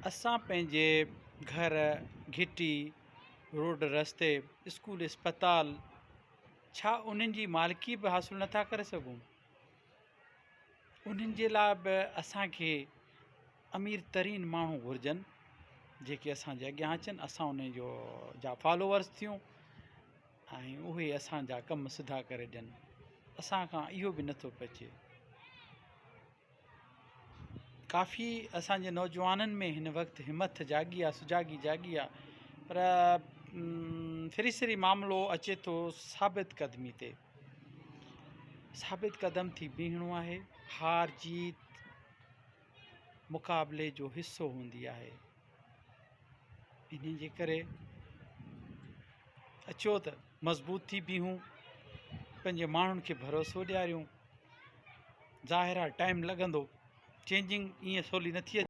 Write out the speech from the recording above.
असां पंहिंजे घर, घिटी, रोड रस्ते, स्कूल, अस्पताल, छा उन्हनि जी मालिकी बि हासिलु नथा करे सघूं? उन्हनि जे लाइ बि असांखे अमीर तरीन माण्हू घुरिजनि जेके असांजे अॻियां अचनि, असां उन जा फॉलोवर्स थियूं ऐं उहे असांजा कम सिधा करे ॾियनि। असां खां इहो बि नथो पचे। काफ़ी असांजे नौजवाननि में हिन वक़्तु हिमथ जागी आहे, सुजागी जागी आहे, पर फिरिसरी मामिलो अचे थो साबित क़दमी ते। साबित क़दम थी बीहणो आहे। हार जीत मुक़ाबले जो हिसो हूंदी आहे। इन जे करे अचो त मज़बूत थी बीहूं, पंहिंजे माण्हुनि खे भरोसो ॾियारियूं। ज़ाहिर आहे टाइम लॻंदो, चेंजिंग ईअं सवली नथी अचे।